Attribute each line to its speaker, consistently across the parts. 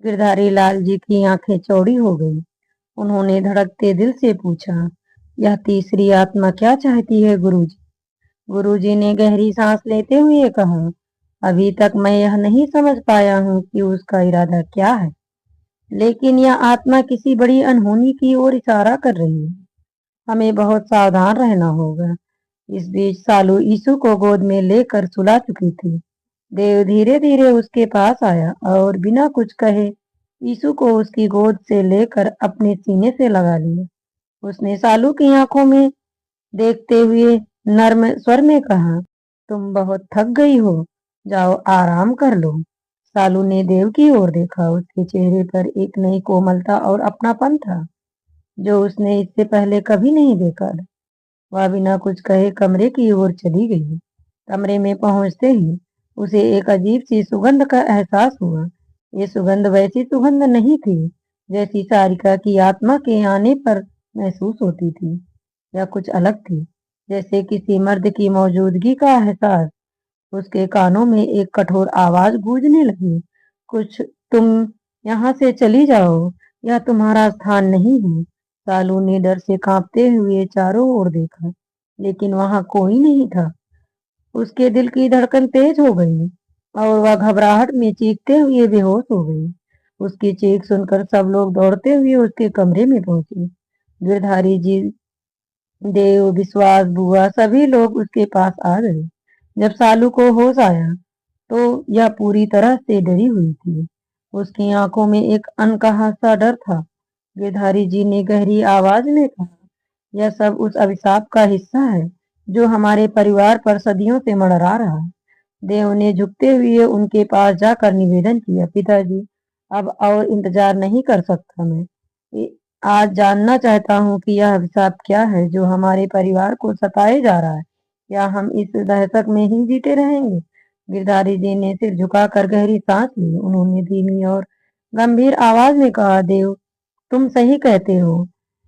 Speaker 1: गिरधारी लाल जी की आंखें चौड़ी हो गई। उन्होंने धड़कते दिल से पूछा, यह तीसरी आत्मा क्या चाहती है गुरुजी? गुरुजी ने गहरी सांस लेते हुए कहा, अभी तक मैं यह नहीं समझ पाया हूँ कि उसका इरादा क्या है, लेकिन यह आत्मा किसी बड़ी अनहोनी की ओर इशारा कर रही है। हमें बहुत सावधान रहना होगा। इस बीच सालू यीशु को गोद में लेकर सुला चुकी थी। देव धीरे धीरे उसके पास आया और बिना कुछ कहे यीशु को उसकी गोद से लेकर अपने सीने से लगा लिया। उसने सालू की आंखों में देखते हुए नर्म स्वर में कहा, तुम बहुत थक गई हो, जाओ आराम कर लो। सालू ने देव की ओर देखा। उसके चेहरे पर एक नई कोमलता और अपनापन था, जो उसने इससे पहले कभी नहीं देखा था। वह बिना कुछ कहे कमरे की ओर चली गई। कमरे में पहुंचते ही उसे एक अजीब सी सुगंध का एहसास हुआ। ये सुगंध वैसी सुगंध नहीं थी जैसी सारिका की आत्मा के आने पर महसूस होती थी। यह कुछ अलग थी, जैसे किसी मर्द की मौजूदगी का एहसास। उसके कानों में एक कठोर आवाज गूंजने लगी, कुछ तुम यहाँ से चली जाओ, यह तुम्हारा स्थान नहीं है। सालू ने डर से कांपते हुए चारों ओर देखा, लेकिन वहां कोई नहीं था। उसके दिल की धड़कन तेज हो गई और वह घबराहट में चीखते हुए बेहोश हो गई। उसकी चीख सुनकर सब लोग दौड़ते हुए उसके कमरे में पहुंचे। गिरधारी जी, देव, विश्वास, बुआ सभी लोग उसके पास आ गए। जब सालू को होश आया तो यह पूरी तरह से डरी हुई थी। उसकी आंखों में एक अनकहा सा डर था। गिरधारी जी ने गहरी आवाज में कहा, यह सब उस अभिशाप का हिस्सा है जो हमारे परिवार पर सदियों से मंडरा रहा है। देव ने झुकते हुए उनके पास जाकर निवेदन किया, पिताजी, अब और इंतजार नहीं कर सकता मैं। आज जानना चाहता हूँ कि यह अभिशाप क्या है जो हमारे परिवार को सताए जा रहा है। क्या हम इस दहशत में ही जीते रहेंगे? गिरधारी जी ने सिर झुकाकर गहरी सांस ली। उन्होंने धीमी और गंभीर आवाज में कहा, देव, तुम सही कहते हो।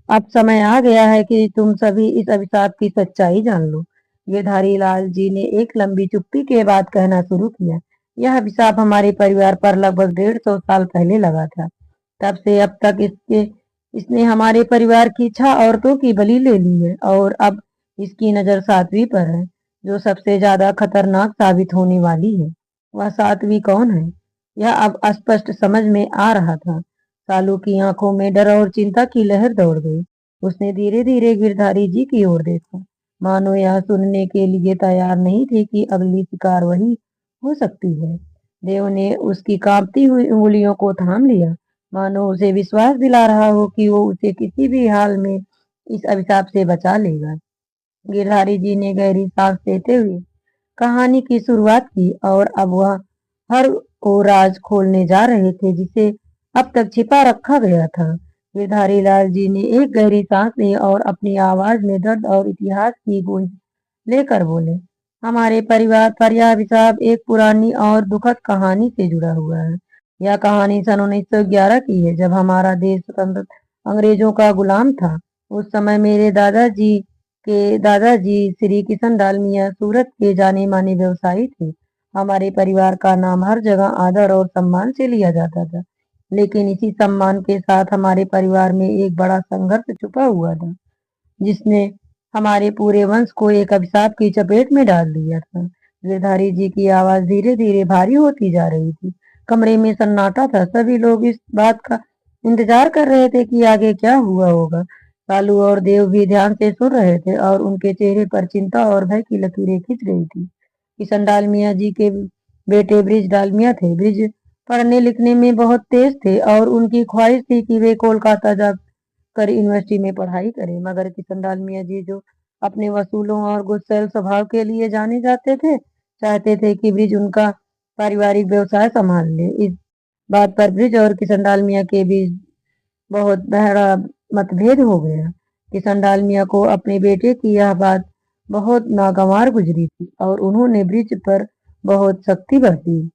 Speaker 1: अब समय आ गया है कि तुम सभी इस अभिशाप की सच्चाई जान लो। गिरधारी लाल जी ने एक लंबी चुप्पी के बाद कहना शुरू किया, यह अभिशाप हमारे परिवार पर लगभग 150 साल पहले लगा था। तब से अब तक इसने हमारे परिवार की 6 औरतों की बलि ले ली है और अब इसकी नजर 7वीं पर है, जो सबसे ज्यादा खतरनाक साबित होने वाली है। वह 7वीं कौन है, यह अब स्पष्ट समझ में आ रहा था। सालू की आंखों में डर और चिंता की लहर दौड़ गई। उसने धीरे धीरे गिरधारी जी की ओर देखा, मानो यह सुनने के लिए तैयार नहीं थे कि अगली शिकार वही हो सकती है। देव ने उसकी कांपती हुई उंगलियों को थाम लिया, मानो उसे विश्वास दिला रहा हो कि वो उसे किसी भी हाल में इस अभिशाप से बचा लेगा। गिरधारी जी ने गहरी सांस लेते हुए कहानी की शुरुआत की और अब वह हर वो राज खोलने जा रहे थे जिसे अब तक छिपा रखा गया था। गिरधारी लाल जी ने एक गहरी सांस ली और अपनी आवाज में दर्द और इतिहास की गूंज लेकर बोले, हमारे परिवार पर यह अभिशाप एक पुरानी और दुखद कहानी से जुड़ा हुआ है। यह कहानी सन 1911 की है, जब हमारा देश स्वतंत्र अंग्रेजों का गुलाम था। उस समय मेरे दादाजी श्री किशन डालमिया सूरत के जाने माने व्यवसायी थे। हमारे परिवार का नाम हर जगह आदर और सम्मान से लिया जाता था, लेकिन इसी सम्मान के साथ हमारे परिवार में एक बड़ा संघर्ष छुपा हुआ था, जिसने हमारे पूरे वंश को एक अभिशाप की चपेट में डाल दिया था। गिरधारी जी की आवाज धीरे धीरे भारी होती जा रही थी। कमरे में सन्नाटा था। सभी लोग इस बात का इंतजार कर रहे थे कि आगे क्या हुआ होगा। कालू और देव भी ध्यान से सुन रहे थे और उनके चेहरे पर चिंता और भय की लकीरें खिंच रही थी। किशन डालमिया जी के बेटे ब्रिज डालमिया थे। ब्रिज पढ़ने लिखने में बहुत तेज थे और उनकी ख्वाहिश थी कि वे कोलकाता जाकर यूनिवर्सिटी में पढ़ाई करें, मगर किशन डालमिया जी, जो अपने वसूलों और गुस्सैल स्वभाव के लिए जाने जाते थे, चाहते थे कि ब्रिज उनका पारिवारिक व्यवसाय संभाल ले। इस बात पर ब्रिज और किशन डालमिया के बीच बहुत गहरा मतभेद हो गया। किशन डालमिया को अपने बेटे की यह बात बहुत नागवार गुजरी थी और उन्होंने ब्रिज पर बहुत सख्ती बरती।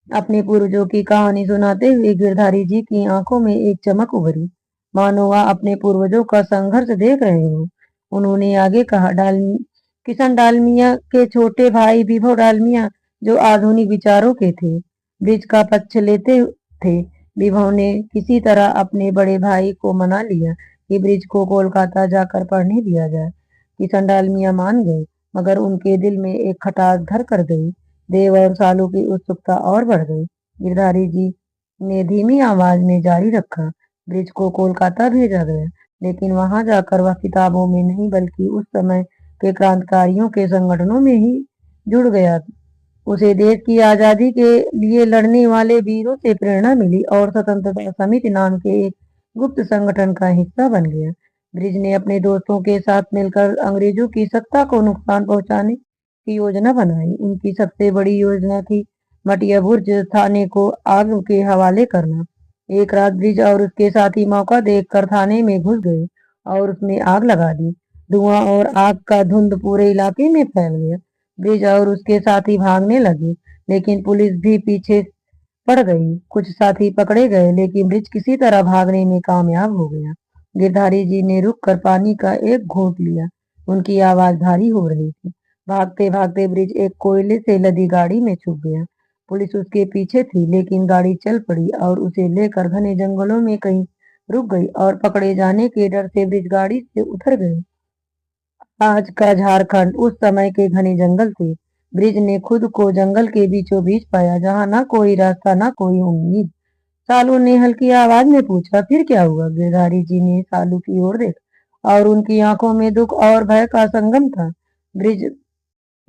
Speaker 1: अपने पूर्वजों की कहानी सुनाते हुए गिरधारी जी की आंखों में एक चमक उभरी, मानो वह अपने पूर्वजों का संघर्ष देख रहे हो। उन्होंने आगे कहा, किशन डालमिया के छोटे भाई विभव डालमिया, जो आधुनिक विचारों के थे, ब्रिज का पक्ष लेते थे, विभव ने किसी तरह अपने बड़े भाई को मना लिया कि ब्रिज को कोलकाता जाकर पढ़ने दिया जाए। किशन डाल मियाँ मान गए, मगर उनके दिल में एक खटास घर कर गई। देव और सालू की उत्सुकता और बढ़ गई। गिरधारी जी ने धीमी आवाज में जारी रखा, ब्रिज को कोलकाता भेजा गया, लेकिन वहां जाकर वह किताबों में नहीं बल्कि उस समय के क्रांतिकारियों के संगठनों में ही जुड़ गया। उसे देश की आजादी के लिए लड़ने वाले वीरों से प्रेरणा मिली और स्वतंत्रता समिति नाम के एक गुप्त संगठन का हिस्सा बन गया। ब्रिज ने अपने दोस्तों के साथ मिलकर अंग्रेजों की सत्ता को नुकसान पहुंचाने की योजना बनाई। उनकी सबसे बड़ी योजना थी मटिया बुर्ज थाने को आग के हवाले करना। एक रात ब्रिज और उसके साथी मौका देखकर थाने में घुस गए और उसमें आग लगा दी। धुआं और आग का धुंध पूरे इलाके में फैल गया। ब्रिज और उसके साथी भागने लगे, लेकिन पुलिस भी पीछे पड़ गई। कुछ साथी पकड़े गए, लेकिन ब्रिज किसी तरह भागने में कामयाब हो गया। गिरधारी जी ने रुककर पानी का एक घूंट लिया। उनकी आवाज भारी हो रही थी। भागते भागते ब्रिज एक कोयले से लदी गाड़ी में छुप गया। पुलिस उसके पीछे थी, लेकिन गाड़ी चल पड़ी और उसे लेकर घने जंगलों में कहीं रुक गई और पकड़े जाने के डर से ब्रिज गाड़ी से उतर गए। आज का झारखंड उस समय के घने जंगल थे। ब्रिज ने खुद को जंगल के बीचों बीच पाया, जहाँ ना कोई रास्ता ना कोई उम्मीद। सालू ने हल्की आवाज में पूछा, फिर क्या हुआ? गिरधारी जी ने सालू की ओर देखा और उनकी आंखों में दुख और भय का संगम था। ब्रिज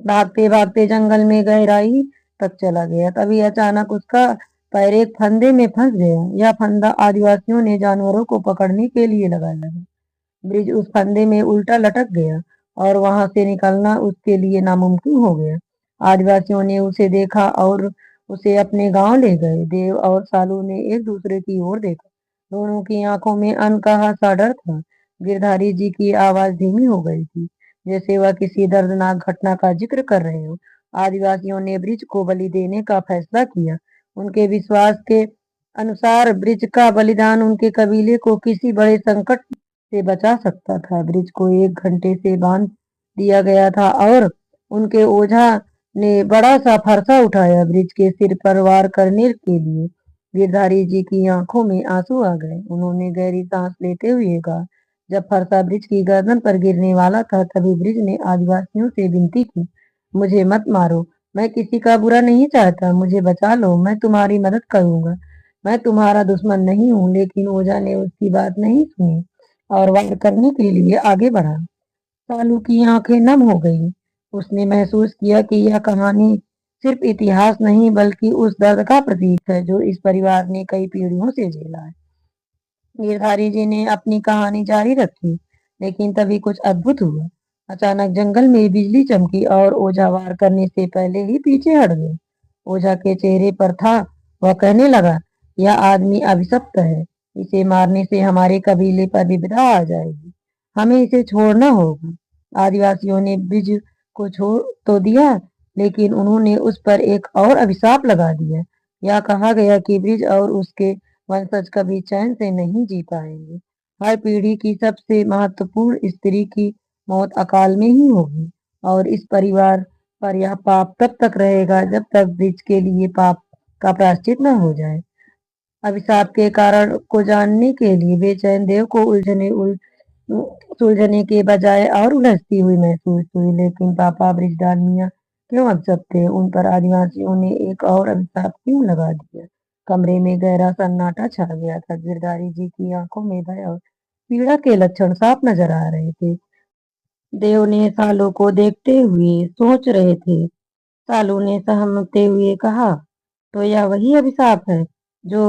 Speaker 1: भागते भागते जंगल में गहराई तक चला गया। तभी अचानक उसका पैर एक फंदे में फंस गया। यह फंदा आदिवासियों ने जानवरों को पकड़ने के लिए लगाया था। ब्रिज उस फंदे में उल्टा लटक गया और वहां से निकलना उसके लिए नामुमकिन हो गया। आदिवासियों ने उसे देखा और उसे अपने गांव ले गए। देव और सालू ने एक दूसरे की ओर देखा। दोनों की आंखों में अनकहा सा डर था। गिरधारी जी की आवाज धीमी हो गई थी, जैसे वह किसी दर्दनाक घटना का जिक्र कर रहे हो। आदिवासियों ने ब्रिज को बलि देने का फैसला किया। उनके विश्वास के अनुसार ब्रिज का बलिदान उनके कबीले को किसी बड़े संकट से बचा सकता था। ब्रिज को 1 घंटे से बांध दिया गया था और उनके ओझा ने बड़ा सा फरसा उठाया ब्रिज के सिर पर वार करने के लिए। गिरधारी जी की आंखों में आंसू आ गए। उन्होंने गहरी सांस लेते हुए कहा, जब फरसा ब्रिज की गर्दन पर गिरने वाला था, तभी ब्रिज ने आदिवासियों से विनती की, मुझे मत मारो, मैं किसी का बुरा नहीं चाहता, मुझे बचा लो, मैं तुम्हारी मदद करूंगा। मैं तुम्हारा दुश्मन नहीं हूँ। लेकिन ओझा ने उसकी बात नहीं सुनी और वार करने के लिए आगे बढ़ा। सालू की आंखें नम हो गईं। उसने महसूस किया कि यह कहानी सिर्फ इतिहास नहीं बल्कि उस दर्द का प्रतीक है जो इस परिवार ने कई पीढ़ियों से झेला है। गिरधारी जी ने अपनी कहानी जारी रखी, लेकिन तभी कुछ अद्भुत हुआ। अचानक जंगल में बिजली चमकी और ओझा वार करने से पहले ही पीछे हट गया। ओझा के चेहरे पर था। वह कहने लगा, यह आदमी अभिशप्त है। इसे मारने से हमारे कबीले पर विपदा आ जाएगी। हमें इसे छोड़ना होगा। आदिवासियों ने ब्रिज को छोड़ तो दिया, लेकिन उन्होंने उस पर एक और अभिशाप लगा दिया। यह कहा गया कि ब्रिज और उसके वंशज कभी चैन से नहीं जी पाएंगे। हर पीढ़ी की सबसे महत्वपूर्ण स्त्री की मौत अकाल में ही होगी और इस परिवार पर यह पाप तब तक रहेगा जब तक ब्रिज के लिए पाप का प्रायश्चित न हो जाए। अभिशाप के कारण को जानने के लिए बेचैन देव को सुलझने के बजाय और उलझती हुई महसूस हुई। लेकिन पापा ब्रिजदान मियाँ क्यों अभिशप्त थे? उन पर आदिवासियों ने एक और अभिशाप क्यों लगा दिया? कमरे में गहरा सन्नाटा छा गया था। गिरधारी जी की आंखों में भय और पीड़ा के लक्षण साफ नजर आ रहे थे। देव ने सालों को देखते हुए सोच रहे थे। सालू ने सहमते हुए कहा, तो यह वही अभिशाप है जो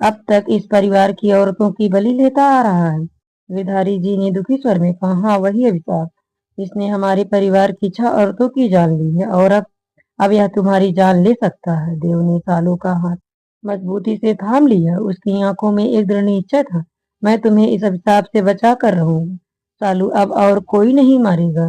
Speaker 1: अब तक इस परिवार की औरतों की बलि लेता आ रहा है? गिरधारी जी ने दुखी स्वर में कहा, हाँ, वही अभिशाप। इसने हमारे परिवार की 6 औरतों की जान ली है और अब यह तुम्हारी जान ले सकता है। देव ने सालू का हाथ मजबूती से थाम लिया। उसकी आंखों में एक दृढ़ निश्चय था, मैं तुम्हें इस अभिशाप से बचा कर रहूंगा। सालू, अब और कोई नहीं मारेगा।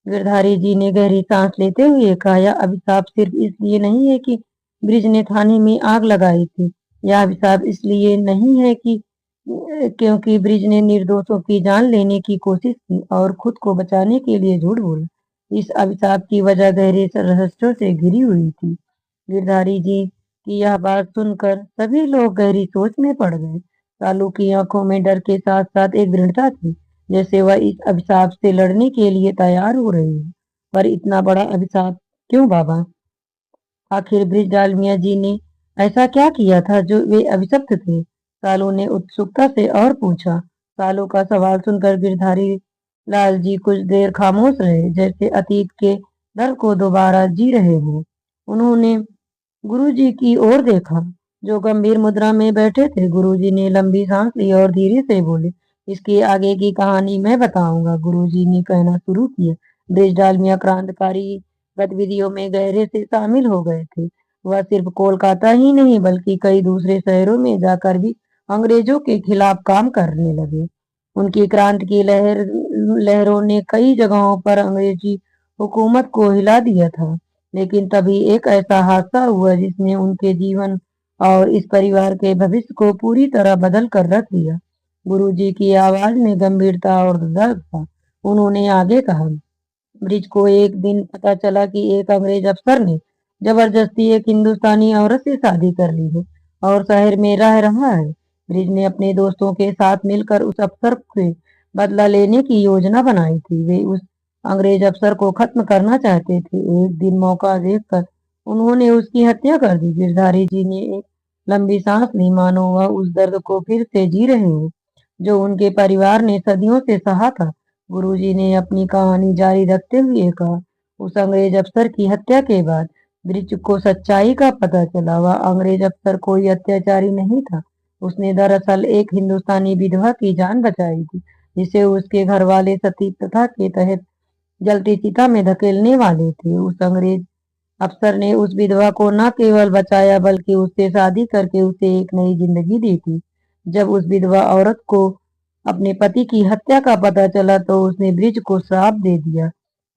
Speaker 1: गिरधारी जी ने गहरी सांस लेते हुए कहा, यह अभिशाप सिर्फ इसलिए नहीं है कि ब्रिज ने थाने में आग लगाई थी। यह अभिशाप इसलिए नहीं है कि क्योंकि ब्रिज ने निर्दोषों की जान लेने की कोशिश की और खुद को बचाने के लिए झूठ बोला। इस अभिशाप की वजह गहरे रहस्यों से घिरी हुई थी। गिरधारी जी कि यह बात सुनकर सभी लोग गहरी सोच में पड़ गए। सालू की आंखों में डर के साथ साथ एक दृढ़ता थी, जैसे वह इस अभिशाप से लड़ने के लिए तैयार हो रही है। पर इतना बड़ा अभिशाप क्यों बाबा? आखिर ब्रिजडालमिया जी ने ऐसा क्या किया था जो वे अभिशप्त थे? सालू ने उत्सुकता से और पूछा। सालू का सवाल सुनकर गिरधारी लाल जी कुछ देर खामोश रहे, जैसे अतीत के दर्द को दोबारा जी रहे हों। उन्होंने गुरुजी की ओर देखा, जो गंभीर मुद्रा में बैठे थे। गुरुजी ने लंबी सांस ली और धीरे से बोले, इसके आगे की कहानी मैं बताऊंगा। गुरुजी ने कहना शुरू किया। ब्रिजडालमिया क्रांतिकारी गतिविधियों में गहरे से शामिल हो गए थे। वह सिर्फ कोलकाता ही नहीं बल्कि कई दूसरे शहरों में जाकर भी अंग्रेजों के खिलाफ काम करने लगे। उनकी क्रांति की लहरों ने कई जगहों पर अंग्रेजी हुकूमत को हिला दिया था। लेकिन तभी एक ऐसा हादसा हुआ जिसने उनके जीवन और इस परिवार के भविष्य को पूरी तरह बदल कर रख दिया। गुरुजी की आवाज में गंभीरता और दर्द था। उन्होंने आगे कहा, ब्रिज को एक दिन पता चला कि एक अंग्रेज अफसर ने जबरदस्ती एक हिंदुस्तानी औरत से शादी कर ली है और शहर में रह रहा है। ब्रिज ने अपने दोस्तों के साथ मिलकर उस अफसर से बदला लेने की योजना बनाई थी। वे उस अंग्रेज अफसर को खत्म करना चाहते थे। एक दिन मौका देखकर उन्होंने उसकी हत्या कर दी। गिरधारी जी ने एक लंबी सांस ली, मानो वह उस दर्द को फिर से जी रहे हो जो उनके परिवार ने सदियों से सहा था। गुरुजी ने अपनी कहानी जारी रखते हुए कहा, उस अंग्रेज अफसर की हत्या के बाद ब्रिज को सच्चाई का पता चला। वह अंग्रेज अफसर कोई अत्याचारी नहीं था। उसने दरअसल एक हिंदुस्तानी विधवा की जान बचाई थी, जिसे उसके घर वाले सती प्रथा के तहत जलती चिता में धकेलने वाले थे। उस अंग्रेज अफसर ने उस विधवा को न केवल बचाया बल्कि उससे शादी करके उसे एक नई जिंदगी दी थी। जब उस विधवा औरत को अपने पति की हत्या का पता चला तो उसने ब्रिज को श्राप दे दिया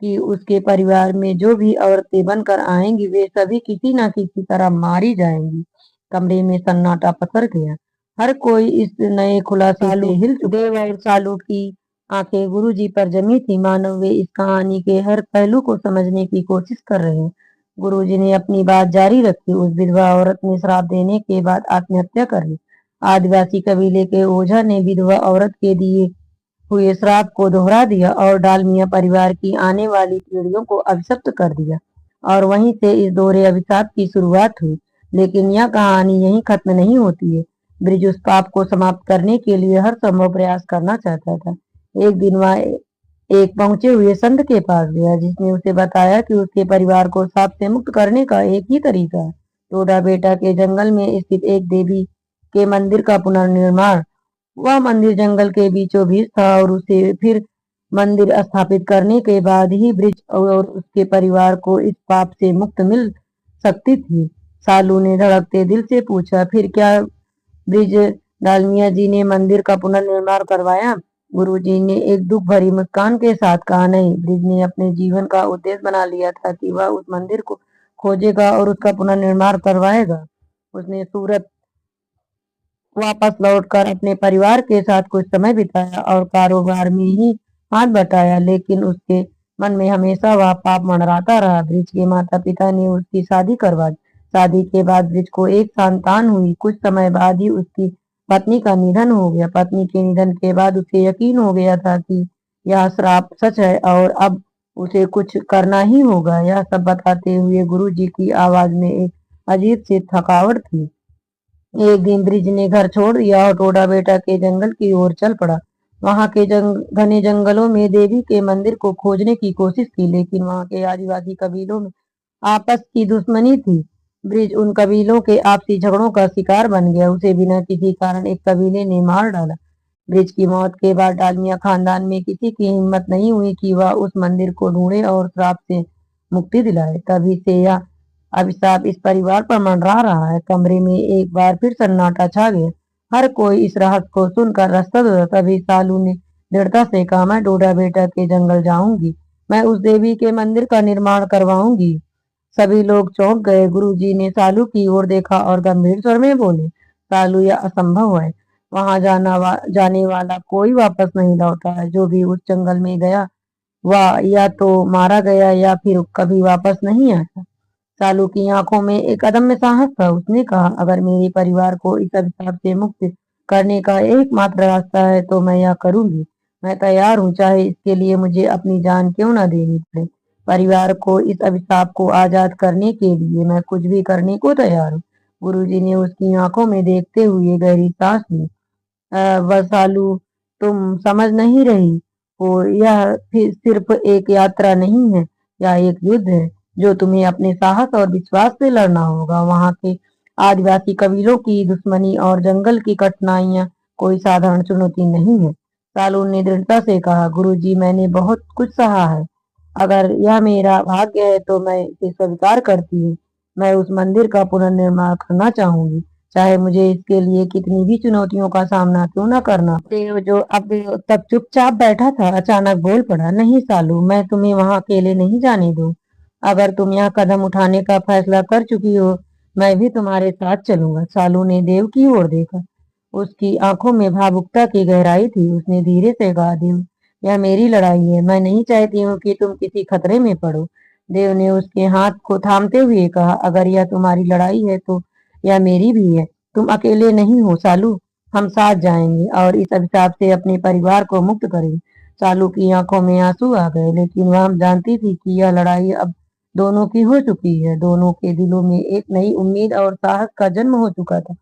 Speaker 1: कि उसके परिवार में जो भी औरतें बनकर आएंगी वे सभी किसी न किसी तरह मारी जाएंगी। कमरे में सन्नाटा पसर गया। हर कोई इस नए खुलासे से हिल चुका। देव और सालू की आंखें गुरुजी पर जमी थी, मानो वे इस कहानी के हर पहलू को समझने की कोशिश कर रहे हैं। गुरुजी ने अपनी बात जारी रखी। उस विधवा औरत ने श्राप देने के बाद आत्महत्या कर ली। आदिवासी कबीले के ओझा ने विधवा औरत के दिए हुए श्राप को दोहरा दिया और डालमिया परिवार की आने वाली पीढ़ियों को अभिशप्त कर दिया। और वहीं से इस दोहरे अभिशाप की शुरुआत हुई। लेकिन यह कहानी यहीं खत्म नहीं होती है। ब्रिज उस पाप को समाप्त करने के लिए हर संभव प्रयास करना चाहता था। एक दिन वह एक पहुंचे हुए संत के पास गया, जिसने उसे बताया कि उसके परिवार को शाप से मुक्त करने का एक ही तरीका है, टोडा बेटा के जंगल में स्थित एक देवी के मंदिर का पुनर्निर्माण। वह मंदिर जंगल के बीचों बीच था और उसे फिर मंदिर स्थापित करने के बाद ही ब्रिज और उसके परिवार को इस पाप से मुक्त मिल सकती थी। सालू ने धड़कते दिल से पूछा, फिर क्या ब्रिज डालमिया जी ने मंदिर का पुनर्निर्माण करवाया? गुरुजी ने एक दुख भरी मुस्कान के साथ कहा, नहीं, ब्रिज ने अपने जीवन का उद्देश्य बना लिया था कि वह उस मंदिर को खोजेगा और उसका पुनर्निर्माण करवाएगा। उसने सूरत वापस लौटकर अपने परिवार के साथ कुछ समय बिताया और कारोबार में ही हाथ बटाया, लेकिन उसके मन में हमेशा वह पाप मंडराता रहा। ब्रिज के माता पिता ने उसकी शादी करवा दी। शादी के बाद ब्रिज को एक संतान हुई। कुछ समय बाद ही उसकी पत्नी का निधन हो गया। पत्नी के निधन के बाद उसे यकीन हो गया था कि यह श्राप सच है और अब उसे कुछ करना ही होगा। यह सब बताते हुए गुरुजी की आवाज में एक अजीब सी थकावट थी। एक दिन ब्रिज ने घर छोड़ दिया और टोडा बेटा के जंगल की ओर चल पड़ा। वहां के घने जंगलों में देवी के मंदिर को खोजने की कोशिश की, लेकिन वहां के आदिवासी कबीलों में आपस की दुश्मनी थी। ब्रिज उन कबीलों के आपसी झगड़ों का शिकार बन गया। उसे बिना किसी कारण एक कबीले ने मार डाला। ब्रिज की मौत के बाद डालमिया खानदान में किसी की हिम्मत नहीं हुई कि वह उस मंदिर को ढूंढे और श्राप से मुक्ति दिलाए। तभी से यह अभिशाप इस परिवार पर मंडरा रहा है। कमरे में एक बार फिर सन्नाटा छा गया। हर कोई इस रहस्य को सुनकर रसद हुआ। तभी सालू ने दृढ़ता से कहा, मैं डोडा बेटा के जंगल जाऊंगी। मैं उस देवी के मंदिर का निर्माण करवाऊंगी। सभी लोग चौंक गए। गुरुजी ने सालू की ओर देखा और गंभीर स्वर में बोले, सालू, यह असंभव है। वहां जाने वाला कोई वापस नहीं लौटा है। जो भी उस जंगल में गया वह या तो मारा गया या फिर कभी वापस नहीं आया। सालू की आंखों में एक अदम्य साहस था। उसने कहा, अगर मेरे परिवार को इस अभिशाप से मुक्त करने का एकमात्र रास्ता है तो मैं यह करूंगी। मैं तैयार हूँ, चाहे इसके लिए मुझे अपनी जान क्यों न देनी पड़े। परिवार को इस अभिशाप को आजाद करने के लिए मैं कुछ भी करने को तैयार हूँ। गुरुजी ने उसकी आंखों में देखते हुए गहरी सांस ली। वसालू, तुम समझ नहीं रही हो, यह सिर्फ एक यात्रा नहीं है, यह एक युद्ध है जो तुम्हें अपने साहस और विश्वास से लड़ना होगा। वहां के आदिवासी कबीलों की दुश्मनी और जंगल की कठिनाइयां कोई साधारण चुनौती नहीं है। सालू ने दृढ़ता से कहा, गुरुजी, मैंने बहुत कुछ सहा है। अगर यह मेरा भाग्य है तो मैं इसे स्वीकार करती हूँ। मैं उस मंदिर का पुनर्निर्माण करना चाहूंगी, चाहे मुझे इसके लिए कितनी भी चुनौतियों का सामना क्यों ना करना। देव, जो अब तक चुपचाप बैठा था, अचानक बोल पड़ा, नहीं सालू, मैं तुम्हें वहां अकेले नहीं जाने दूं। अगर तुम यह कदम उठाने का फैसला कर चुकी हो, मैं भी तुम्हारे साथ चलूंगा। सालू ने देव की ओर देखा। उसकी आंखों में भावुकता की गहराई थी। उसने धीरे से कहा, देव, यह मेरी लड़ाई है, मैं नहीं चाहती हूँ कि तुम किसी खतरे में पड़ो। देव ने उसके हाथ को थामते हुए कहा, अगर यह तुम्हारी लड़ाई है तो यह मेरी भी है। तुम अकेले नहीं हो सालू, हम साथ जाएंगे और इस अभिशाप से अपने परिवार को मुक्त करेंगे। सालू की आंखों में आंसू आ गए, लेकिन वह जानती थी कि यह लड़ाई अब दोनों की हो चुकी है। दोनों के दिलों में एक नई उम्मीद और साहस का जन्म हो चुका था।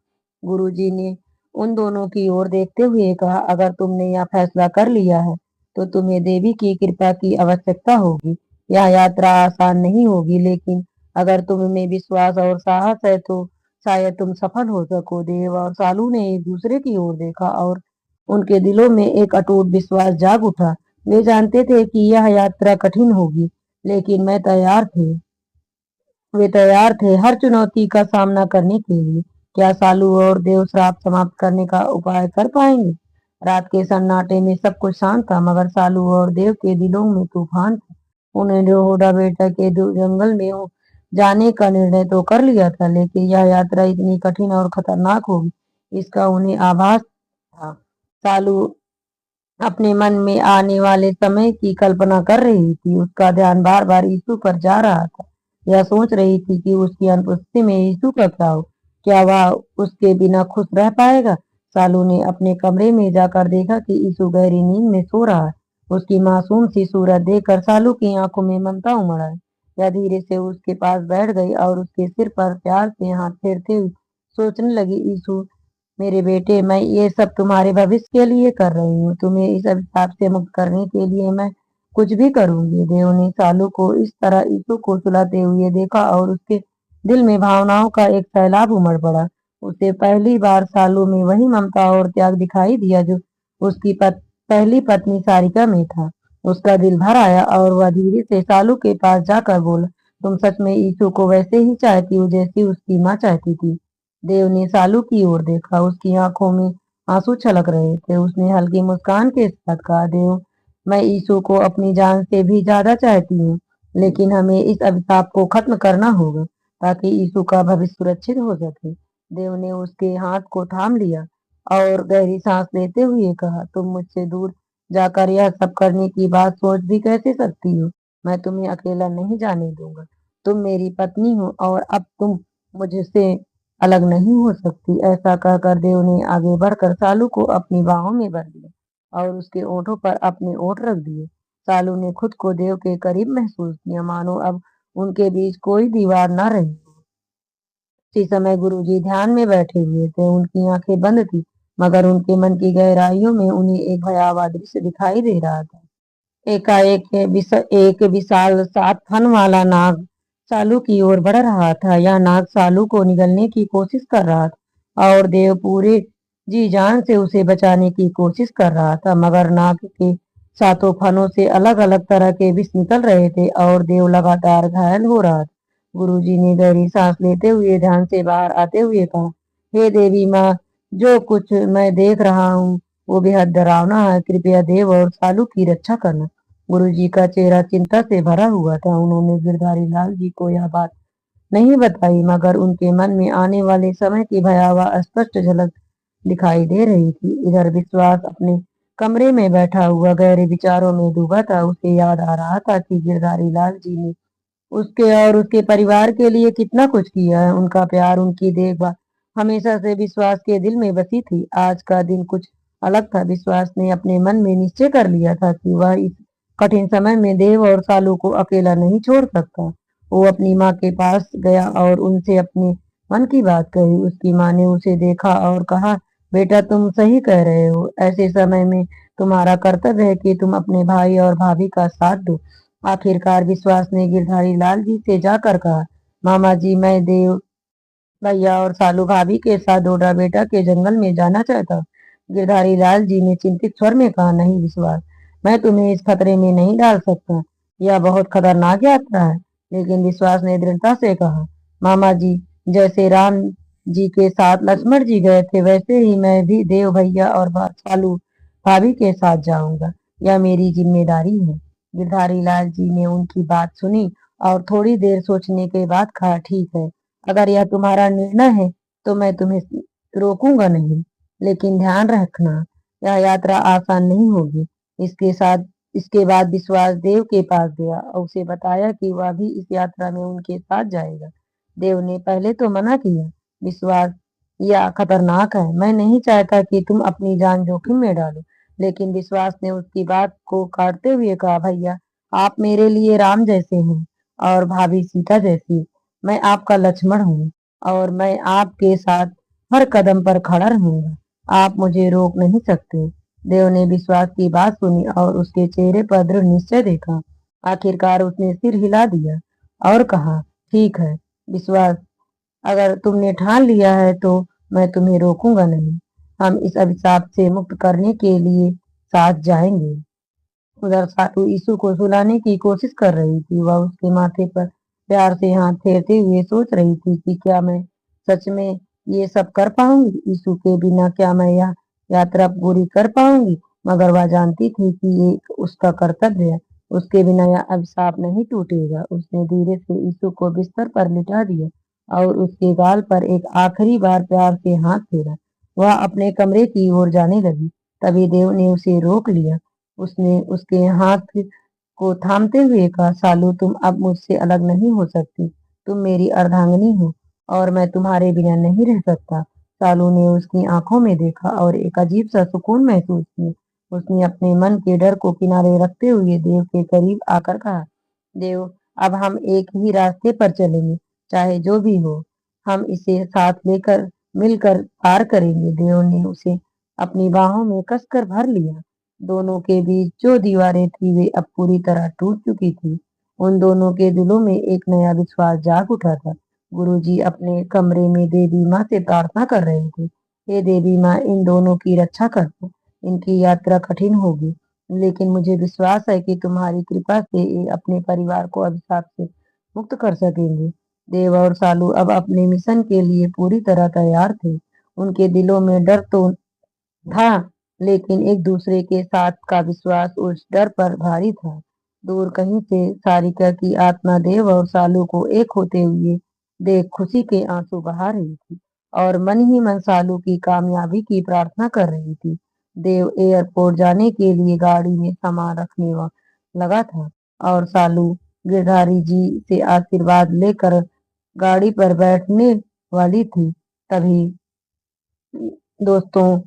Speaker 1: गुरुजी ने उन दोनों की ओर देखते हुए कहा, अगर तुमने यह फैसला कर लिया है तो तुम्हें देवी की कृपा की आवश्यकता होगी। यह यात्रा आसान नहीं होगी, लेकिन अगर तुम में विश्वास और साहस है तो शायद तुम सफल हो सको। देव और सालू ने एक दूसरे की ओर देखा और उनके दिलों में एक अटूट विश्वास जाग उठा। वे जानते थे कि यह यात्रा कठिन होगी, लेकिन वे तैयार थे हर चुनौती का सामना करने के लिए। क्या सालू और देव श्राप समाप्त करने का उपाय कर पाएंगे? रात के सन्नाटे में सब कुछ शांत था, मगर सालू और देव के दिलों में तूफान था। उन्होंने रोहोड़ा बेटा के जंगल में जाने का निर्णय तो कर लिया था, लेकिन यह यात्रा इतनी कठिन और खतरनाक होगी, इसका उन्हें आभास था। सालू अपने मन में आने वाले समय की कल्पना कर रही थी। उसका ध्यान बार बार यीशु पर जा रहा था। यह सोच रही थी कि उसकी अनुपस्थिति में यीशु का क्या हो, क्या वह उसके बिना खुश रह पाएगा। सालू ने अपने कमरे में जाकर देखा कि यीशु गहरी नींद में सो रहा है। उसकी मासूम सी सूरत देखकर सालू की आंखों में ममता उमड़ आई। वह धीरे से उसके पास बैठ गई और उसके सिर पर प्यार से हाथ फेरते हुए सोचने लगी, यीशु, मेरे बेटे, मैं ये सब तुम्हारे भविष्य के लिए कर रही हूँ। तुम्हें इस अभिशाप से मुक्त करने के लिए मैं कुछ भी करूंगी। देव ने सालू को इस तरह यीशु को सुलाते हुए देखा और उसके दिल में भावनाओं का एक सैलाब उमड़ पड़ा। उसे पहली बार सालू में वही ममता और त्याग दिखाई दिया जो उसकी पहली पत्नी सारिका में था। उसका दिल भर आया और वह धीरे से सालू के पास जाकर बोला, तुम सच में यीशु को वैसे ही चाहती हो जैसी उसकी माँ चाहती थी? देव ने सालू की ओर देखा। उसकी आंखों में आंसू छलक रहे थे। उसने हल्की मुस्कान के साथ कहा, देव, मैं यीशु को अपनी जान से भी ज्यादा चाहती हूँ, लेकिन हमें इस अभिशाप को खत्म करना होगा ताकि यीशु का भविष्य सुरक्षित हो सके। देव ने उसके हाथ को थाम लिया और गहरी सांस लेते हुए कहा, तुम मुझसे दूर जाकर यह सब करने की बात सोच भी कैसे सकती हो? मैं तुम्हें अकेला नहीं जाने दूंगा। तुम मेरी पत्नी हो और अब तुम मुझसे अलग नहीं हो सकती। ऐसा कहकर देव ने आगे बढ़कर सालू को अपनी बाहों में भर लिया और उसके ओठों पर अपने ओठ रख दिए। सालू ने खुद को देव के करीब महसूस किया, मानो अब उनके बीच कोई दीवार न रही। उसी समय गुरुजी ध्यान में बैठे हुए थे। उनकी आंखें बंद थी, मगर उनके मन की गहराइयों में उन्हें एक भयावह दृश्य दिखाई दे रहा था। एकाएक एक विशाल 7 फन वाला नाग सालू की ओर बढ़ रहा था। यह नाग सालू को निगलने की कोशिश कर रहा था और देव पूरे जी जान से उसे बचाने की कोशिश कर रहा था, मगर नाग के सातों फनों से अलग अलग तरह के विष निकल रहे थे और देव लगातार घायल हो रहा था। गुरुजी ने गहरी सांस लेते हुए ध्यान से बाहर आते हुए कहा, हे देवी माँ, जो कुछ मैं देख रहा हूँ वो बेहद डरावना है। कृपया देव और सालू की रक्षा करना। गुरुजी का चेहरा चिंता से भरा हुआ था। उन्होंने गिरधारी लाल जी को यह बात नहीं बताई, मगर उनके मन में आने वाले समय की भयावह स्पष्ट झलक दिखाई दे रही थी। इधर विश्वास अपने कमरे में बैठा हुआ गहरे विचारों में डूबा था। उसे याद आ रहा था कि गिरधारी लाल जी ने उसके और उसके परिवार के लिए कितना कुछ किया है। उनका प्यार, उनकी देखभाल हमेशा से विश्वास के दिल में बसी थी। आज का दिन कुछ अलग था। विश्वास ने अपने मन में निश्चय कर लिया था कि वह इस कठिन समय में देव और सालू को अकेला नहीं छोड़ सकता। वो अपनी माँ के पास गया और उनसे अपने मन की बात कही। उसकी माँ ने उसे देखा और कहा, बेटा तुम सही कह रहे हो। ऐसे समय में तुम्हारा कर्तव्य है कि तुम अपने भाई और भाभी का साथ दो। आखिरकार विश्वास ने गिरधारी लाल जी से जाकर कहा, मामा जी मैं देव भैया और सालू भाभी के साथ डोडा बेटा के जंगल में जाना चाहता हूँ। गिरधारी लाल जी ने चिंतित स्वर में कहा, नहीं विश्वास, मैं तुम्हें इस खतरे में नहीं डाल सकता। यह बहुत खतरनाक यात्रा है। लेकिन विश्वास ने दृढ़ता से कहा, मामा जी, जैसे राम जी के साथ लक्ष्मण जी गए थे वैसे ही मैं भी देव भैया और सालू भाभी के साथ जाऊंगा। यह मेरी जिम्मेदारी है। गिरधारी लाल जी ने उनकी बात सुनी और थोड़ी देर सोचने के बाद कहा, ठीक है, अगर यह तुम्हारा निर्णय है तो मैं तुम्हें रोकूंगा नहीं। लेकिन ध्यान रखना, यह यात्रा आसान नहीं होगी। इसके बाद विश्वास देव के पास गया और उसे बताया कि वह भी इस यात्रा में उनके साथ जाएगा। देव ने पहले तो मना किया, विश्वास, यह खतरनाक है, मैं नहीं चाहता कि तुम अपनी जान जोखिम में डालो। लेकिन विश्वास ने उसकी बात को काटते हुए कहा, भैया आप मेरे लिए राम जैसे हैं और भाभी सीता जैसी। मैं आपका लक्ष्मण हूँ और मैं आपके साथ हर कदम पर खड़ा रहूंगा। आप मुझे रोक नहीं सकते। देव ने विश्वास की बात सुनी और उसके चेहरे पर दृढ़ निश्चय देखा। आखिरकार उसने सिर हिला दिया और कहा, ठीक है विश्वास, अगर तुमने ठान लिया है तो मैं तुम्हें रोकूंगा नहीं। हम इस अभिशाप से मुक्त करने के लिए साथ जाएंगे। उधर साधु यीशु को सुलाने की कोशिश कर रही थी। वह उसके माथे पर प्यार से हाथ फेरते हुए सोच रही थी कि क्या मैं सच में ये सब कर पाऊंगी। यीशु के बिना क्या मैं यह यात्रा पूरी कर पाऊंगी। मगर वह जानती थी कि ये उसका कर्तव्य है। उसके बिना यह अभिशाप नहीं टूटेगा। उसने धीरे से यीशु को बिस्तर पर लिटा दिया और उसके गाल पर एक आखिरी बार प्यार से हाथ फेरा। वह अपने कमरे की ओर जाने लगी। तभी देव ने उसे रोक लिया। उसने उसके हाथ को थामते हुए कहा, सालू तुम अब मुझसे अलग नहीं हो सकती। तुम मेरी अर्धांगिनी हो और मैं तुम्हारे बिना नहीं रह सकता। सालू ने उसकी आंखों में देखा और एक अजीब सा सुकून महसूस किया। उसने अपने मन के डर को किनारे रखते हुए देव के करीब आकर कहा, देव अब हम एक ही रास्ते पर चलेंगे, चाहे जो भी हो। हम इसे साथ लेकर मिलकर पार करेंगे। देव ने उसे अपनी बाहों में कसकर भर लिया। दोनों के बीच जो दीवारें थी वे अब पूरी तरह टूट चुकी थी। उन दोनों के दिलों में एक नया विश्वास जाग उठा था। गुरुजी अपने कमरे में देवी माँ से प्रार्थना कर रहे थे, हे देवी माँ, इन दोनों की रक्षा कर दो। इनकी यात्रा कठिन होगी, लेकिन मुझे विश्वास है कि तुम्हारी कृपा से ये अपने परिवार को अभिशाप से मुक्त कर सकेंगे। देव और सालू अब अपने मिशन के लिए पूरी तरह तैयार थे। उनके दिलों में डर तो था, लेकिन एक दूसरे के साथ का विश्वास उस डर पर भारी था। दूर कहीं से सारिका की आत्मा देव और सालू को एक होते हुए देख खुशी के आंसू बहा रही थी और मन ही मन सालू की कामयाबी की प्रार्थना कर रही थी। देव एयरपोर्ट जाने के लिए गाड़ी में सामान रखने लगा था और सालू गिरधारी जी से आशीर्वाद लेकर गाड़ी पर बैठने वाली थी। तभी दोस्तों,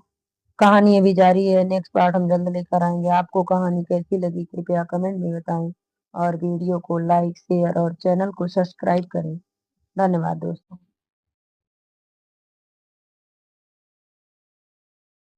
Speaker 1: कहानी अभी जारी है। नेक्स्ट पार्ट हम जल्द लेकर आएंगे। आपको कहानी कैसी लगी कृपया कमेंट में बताएं और वीडियो को लाइक शेयर और चैनल को सब्सक्राइब करें। धन्यवाद दोस्तों।